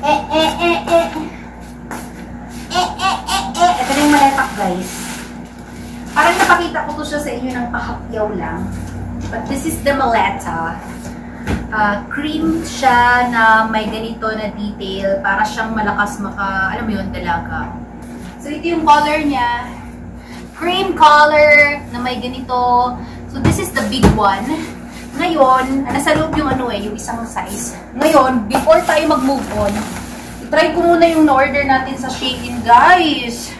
Ito na yung maletak, guys. Parang napakita ko to siya sa inyo ng pahapyaw lang. But this is the maleta. Cream siya na may ganito na detail. Para siyang malakas alam mo yun, dalaga. So, ito yung color niya. Cream color na may ganito. So, this is the big one. Ngayon, nasa loob yung yung isang size. Ngayon, before tayo mag-move on, try ko muna yung na-order natin sa Shein, guys.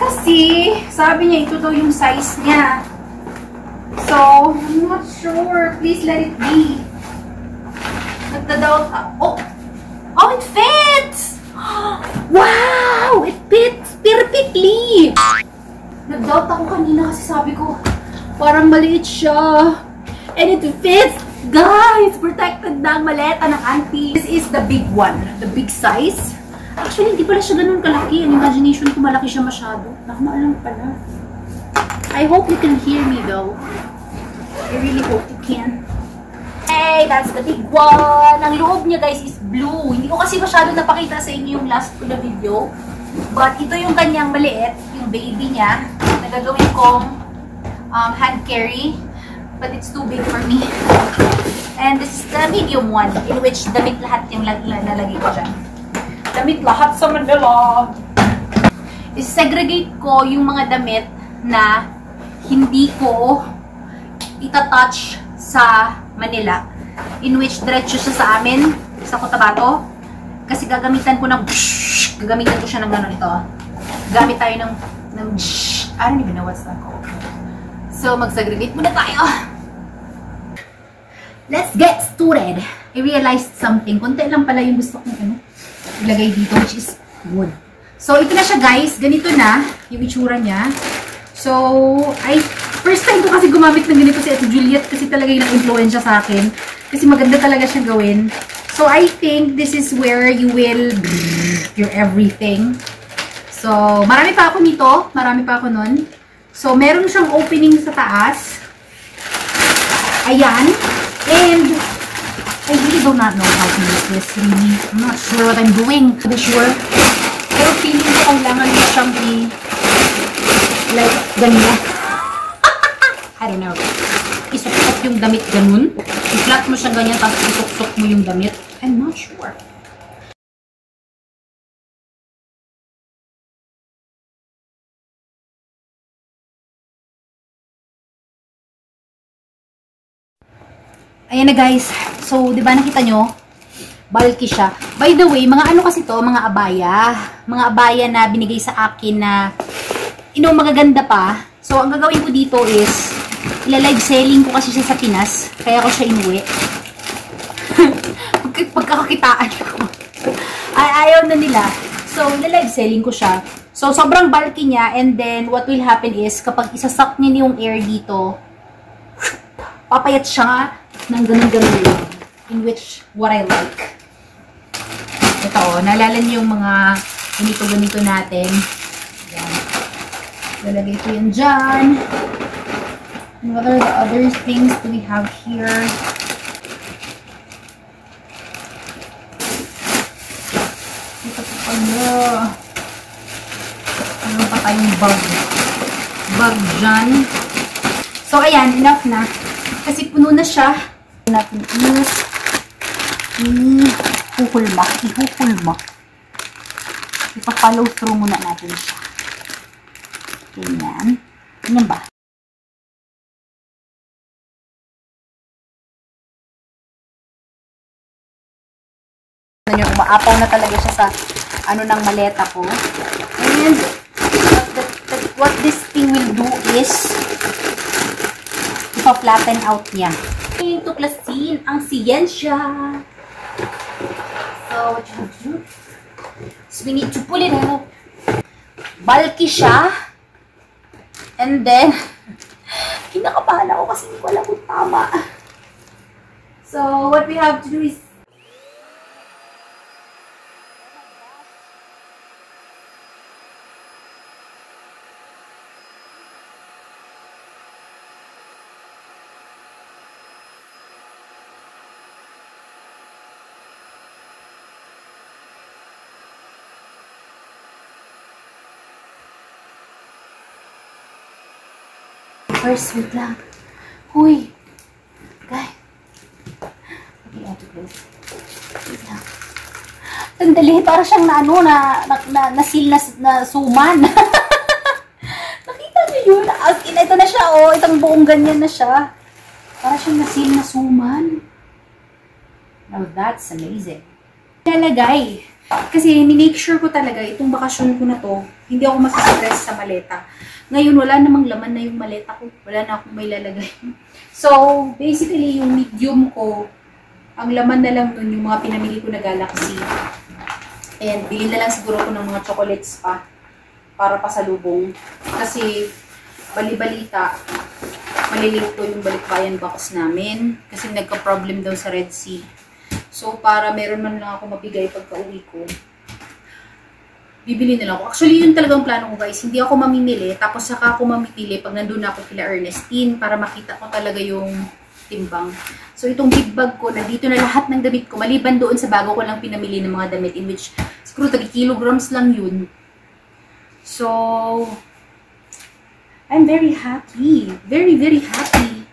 Kasi, sabi niya, ito daw yung size niya. So, I'm not sure. Please let it be. Nagdadoubt ako. Oh, it fits! Wow! It fits perfectly! Nagdoubt ako kanina kasi sabi ko, parang maliit siya. And it fits! Guys! Protected na ang maleta ng auntie. This is the big one. The big size. Actually, hindi pala siya ganun kalaki. Ang imagination ko malaki siya masyado. Nakamaalam pala. I hope you can hear me though. I really hope you can. Hey, that's the big one. Ang loob niya, guys, is blue. Hindi ko kasi masyado napakita sa inyo yung last ko na video. But ito yung kanyang maliit, yung baby niya. Nagagawin kong hand carry. But it's too big for me. And this is the medium one, in which damit lahat yung lalagay ko dyan. Damit lahat sa Manila. I-segregate ko yung mga damit na hindi ko itatouch sa Manila, in which diretso siya sa amin, sa Cotabato. Kasi gagamitan ko siya ng gano'n ito. Gamit tayo ng I don't even know what's that called. So, mag-segregate muna tayo. Let's get started. I realized something. Konti lang pala yung gusto kong ilagay dito, which is wood. So, ito na siya, guys. Ganito na yung itsura niya. So, first time ko kasi gumamit ng ganito si Ate Juliet kasi talaga yung nag-influensya sa akin. Kasi maganda talaga siyang gawin. So, I think this is where you will your everything. So, marami pa ako nito. Marami pa ako nun. So, meron siyang opening sa taas. Ayan. And, I really do not know how to use this. Really. I'm not sure what I'm doing. To be sure. Pero feeling ko kailangan mo siyang like, ganyan. I don't know. Isukok yung damit ganun. I-flat mo siya ganyan, tapos isukok mo yung damit. I'm not sure. Ayan na, guys. So, di ba nakita nyo? Bulky siya. By the way, mga ano kasi to, mga abaya. Mga abaya na binigay sa akin na magaganda pa. So, ang gagawin ko dito is ila-live selling ko kasi siya sa Pinas. Kaya ko siya inuwi. Pagkakakitaan ko. Ayaw na nila. So, ila-live selling ko siya. So, sobrang bulky niya. And then, what will happen is, kapag isasak niya yung air dito, papayat siya nga ng ganun-ganun lang. In which, what I like. Ito, naalala niyo yung mga ganito-ganito natin. Yan. Lalagay ko yan dyan. And what are the other things do we have here? Ito pa pala. Ano pa tayong bag? Bag dyan. So, ayan. Enough na. Kasi puno na siya. Natin is ihuhulma. Ipa-follow through muna natin siya. Ganyan. Ganyan ba? Umaapaw na talaga siya sa ng maleta ko. And what this thing will do is ipa-flatten out niya. Tuklasin ang siyensya. So, what you have to do is we need to pull it out. Bulky siya. And then, kinakabahan ako kasi hindi ko alam kung tama. So, what we have to do is first, wait lang. Huy. Guys. Okay, ito guys. Wait lang. Sandali, para siyang nasil na suman. Nakita niyo yun? Ito na siya, oh. Itong buong ganyan na siya. Para siyang nasil na suman. Now, that's amazing. Nalagay. Kasi, minake sure ko talaga, itong bakasyon ko na to, hindi ako masistress sa maleta. Ngayon, wala namang laman na yung maleta ko. Wala na akong may lalagay. So, basically, yung medium ko, ang laman na lang nun, yung mga pinamili ko na Galaxy. And, bilhin na lang siguro ko ng mga chocolates pa. Para pasalubong. Kasi, bali-balita, malilate ko yung balikbayan box namin. Kasi nagka-problem daw sa Red Sea. So, para meron man lang ako mabigay pagka-uwi ko, bibili na lang ako. Actually, yun talagang plano ko guys. Hindi ako mamimili. Tapos saka ako mamimili pag nandun ako kila Ernestine para makita ko talaga yung timbang. So, itong big bag ko, nandito na lahat ng damit ko. Maliban doon sa bago ko lang pinamili ng mga damit in which, siguro 30 kilograms lang yun. So, I'm very happy. Very, very happy.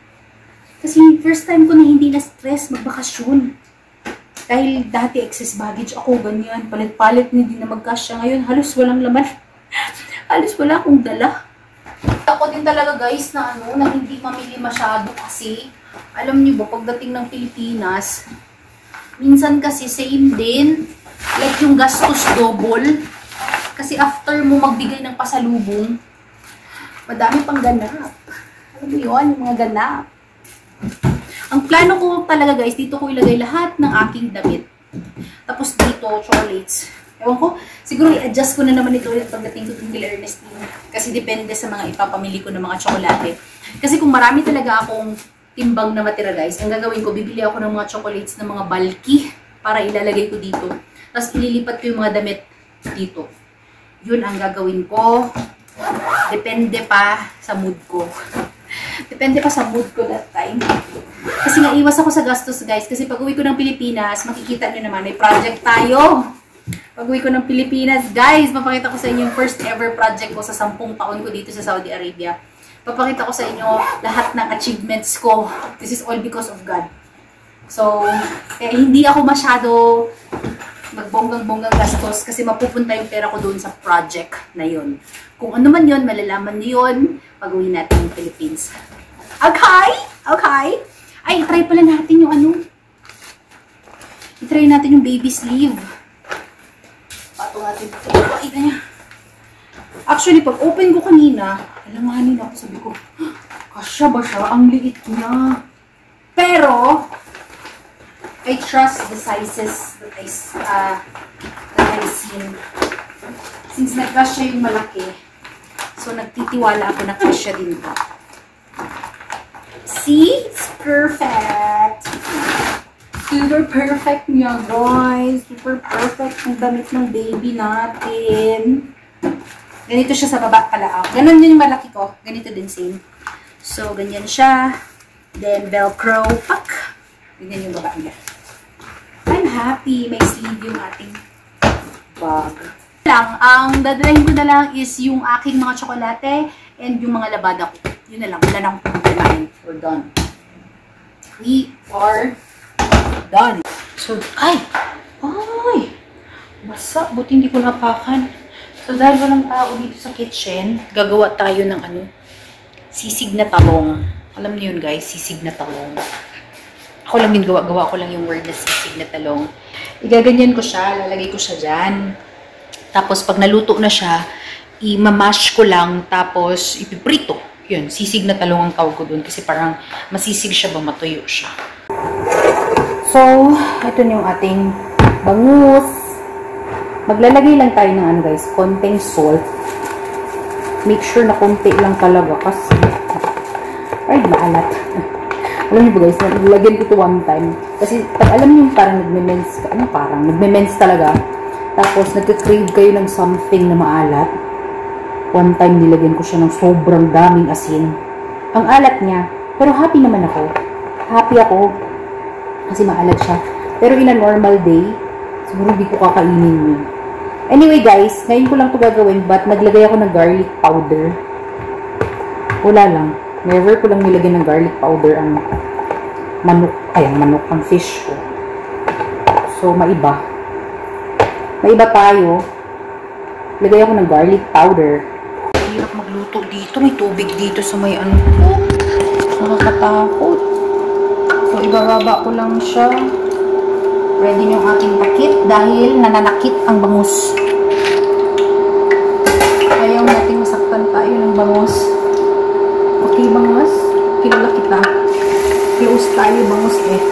Kasi first time ko na hindi na-stress magbakasyon. Dahil dati excess baggage ako, ganyan. Palit-palit hindi na magkasya. Ngayon, halos walang laman. Halos wala akong dala. Ako din talaga guys na na hindi mamili masyado kasi alam niyo ba, pagdating ng Pilipinas, minsan kasi same din. Like yung gastos double. Kasi after mo magbigay ng pasalubong, madami pang ganap. Alam mo yun, yung mga ganap. Ang plano ko talaga guys, dito ko ilagay lahat ng aking damit. Tapos dito, chocolates. Ewan ko, siguro i-adjust ko na naman ito pagdating ko kung kila Ernestine. Kasi depende sa mga ipapamili ko ng mga tsokolate. Kasi kung marami talaga akong timbang na matira guys, ang gagawin ko, bibili ako ng mga chocolates na mga bulky para ilalagay ko dito. Tapos ililipat ko yung mga damit dito. Yun ang gagawin ko. Depende pa sa mood ko. Depende pa sa mood ko that time. Kasi nga iwas ako sa gastos guys. Kasi pag uwi ko ng Pilipinas, makikita nyo naman, may project tayo. Pag uwi ko ng Pilipinas, guys, mapakita ko sa inyo yung first ever project ko sa 10 taon ko dito sa Saudi Arabia. Papakita ko sa inyo lahat ng achievements ko. This is all because of God. So, hindi ako masyado magbonggang-bonggang gastos kasi mapupunta yung pera ko doon sa project na yun. Kung ano man yun, malalaman niyo yun pag uwi natin ng Philippines. Okay? Okay? Ay, try pala natin yung i-try natin yung baby sleeve. Pato natin. Pakita niya. Actually, pag open ko kanina, alanganin ako, sabi ko, kasya ba siya? Ang liit niya. Pero, I trust the sizes that I've seen. Since nagkasya yung malaki, so nagtitiwala ako na kasya din ito. See? It's perfect. Super perfect niya, guys. Super perfect ang damit ng baby natin. Ganito siya sa baba pala. Ganon din yung malaki ko. Ganito din same. So, ganyan siya. Then, Velcro. Pak! Ganyan yung baba niya. I'm happy. May sleeve yung ating bag. Ang dadalhin ko na lang is yung aking mga tsokolate and yung mga labada ko. Yun na lang. Wala na akong pagkakain. We're done. We are done. So, ay! Basa. Buti hindi ko napakan. So, dahil walang tao dito sa kitchen, gagawa tayo ng sisig na talong. Alam niyo yun guys, sisig na talong. Ako lang yun, gawa ko lang yung word na sisig na talong. Igaganyan ko siya, lalagay ko siya dyan. Tapos, pag naluto na siya, i-mamash ko lang, tapos ipiprito. Yun, sisig na talong ang tawag ko dun kasi parang masisig siya ba, matuyo siya. So, ito na yung ating bangus. Maglalagay lang tayo ng guys, konting salt. Make sure na konti lang talaga kasi ay maalat. Alam niyo ba guys, nilagyan ko ito one time. Kasi pag alam niyo parang nagme-mense talaga. Tapos nagka-crave kayo ng something na maalat. One time nilagyan ko siya ng sobrang daming asin. Ang alat niya, pero happy naman ako. Happy ako kasi maalat siya. Pero in a normal day, siguro hindi ko kakainin yun. Anyway guys, ngayon ko lang ito gagawin but naglagay ako ng garlic powder. Wala lang. Never ko lang nilagyan ng garlic powder ang manok, ang fish ko. So, maiba. Maiba tayo. Lagay ako ng garlic powder. Hirap magluto dito. May tubig dito sa may ano ko. Nakakatakot. So, ibababa ko lang siya. Ready yung aking takip dahil nananakit ang bangus. Ayaw natin masaktan tayo ng bangus. Okay, bangus? Kilala kita. Close tayo, bangus eh.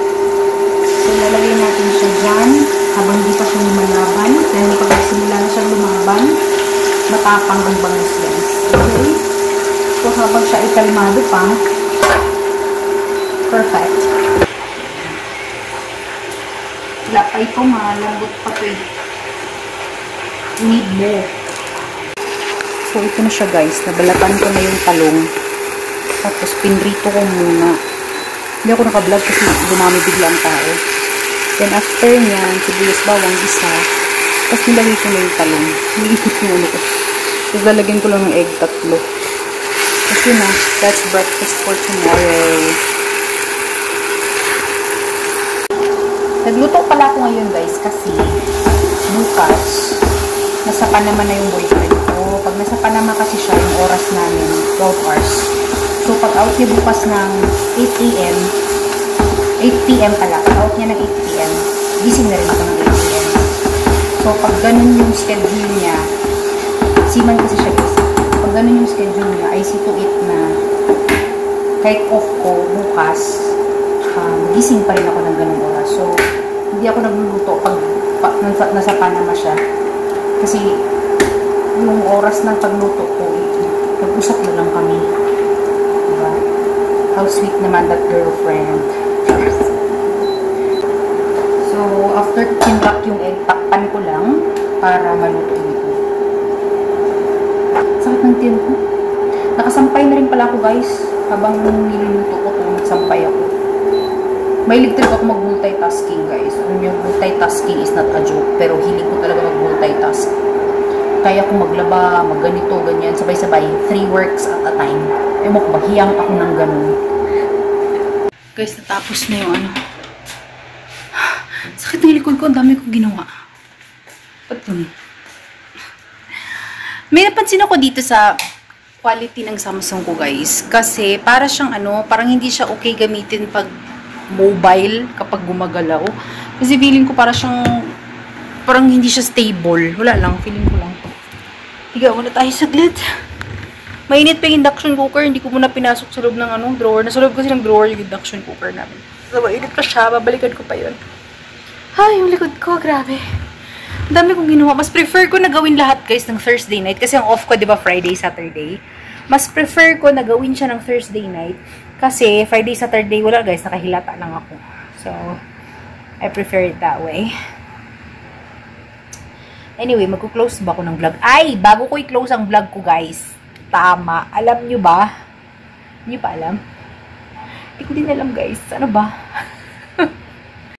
So, lalagay natin siya dyan habang di pa siya lumalaban. Dahil pag simula na siya lumaban, matapang ang bangus yan. Okay? So, habang siya ikalmado pa, perfect. Wala pa ito, malambot pa ito eh. Need more. So, ito na siya guys. Nabalatan ko na yung talong. Tapos, pinrito ko muna. Hindi ako naka-vlog kasi dumami bigla ang tao. Then, after nyan, sibuyas, bawang, isa. Tapos, nilagay ko na yung talong. Niliikot yung ulo ko. Tapos, lalagyan ko lang ng egg 3. Tapos, yun na. That's breakfast for tomorrow. Nagluto pala ako ngayon guys kasi bukas nasa Panama na yung boyfriend ko. Pag nasa Panama kasi siya, yung oras namin 12 hours. So pag out niya bukas ng 8 AM 8 PM pala, pag out niya ng 8 PM gising na rin ako ng 8 PM. So pag ganun yung schedule niya, siman kasi siya gising. Pag ganun yung schedule niya, I see to it na kahit off ko bukas, gising pa rin ako ng ganung oras. So, hindi ako nagluluto pag nasa Panama siya. Kasi, yung oras ng pagluto ko, nag-usap na lang kami. Diba? How sweet naman that girlfriend. So, after kinrak yung egg, takpan ko lang para maluto ito. Sakit ng tiyan ko. Nakasampay na rin pala ako guys. Habang niluluto ko kung nagsampay ako. May trip ako mag-multitasking guys. Yung multitasking is not a joke. Pero hiling ko talaga mag-multitask. Kaya ko maglaba, magganito, ganyan. Sabay-sabay. 3 works at a time. Ewan ko, maghiyang ako ng ganun. Guys, natapos na yung ano. Sakit ng likod ko. Ang dami kong ginawa. Ba't yun? May napansin ako dito sa quality ng Samsung ko guys. Kasi para siyang ano, parang hindi siya okay gamitin pag mobile kapag gumagalaw. Kasi feeling ko parang hindi siya stable. Wala lang, feeling ko lang. Higa muna tayo saglit. Mainit pa yung induction cooker. Hindi ko muna pinasok sa loob ng ano, drawer. Nasa loob kasi ng drawer yung induction cooker namin. So, mainit pa siya. Babalikan ko pa yun. Ay, yung likod ko. Grabe. Ang dami kong ginawa. Mas prefer ko na gawin lahat guys ng Thursday night. Kasi ang off ko, di ba, Friday, Saturday. Mas prefer ko na gawin siya ng Thursday night. Kasi, Friday, Saturday, wala guys, nakahilata lang ako. So, I prefer it that way. Anyway, magko-close ba ako ng vlog? Ay, bago ko i-close ang vlog ko guys. Tama. Alam nyo ba? Hindi pa alam? Hindi ko din alam guys. Ano ba?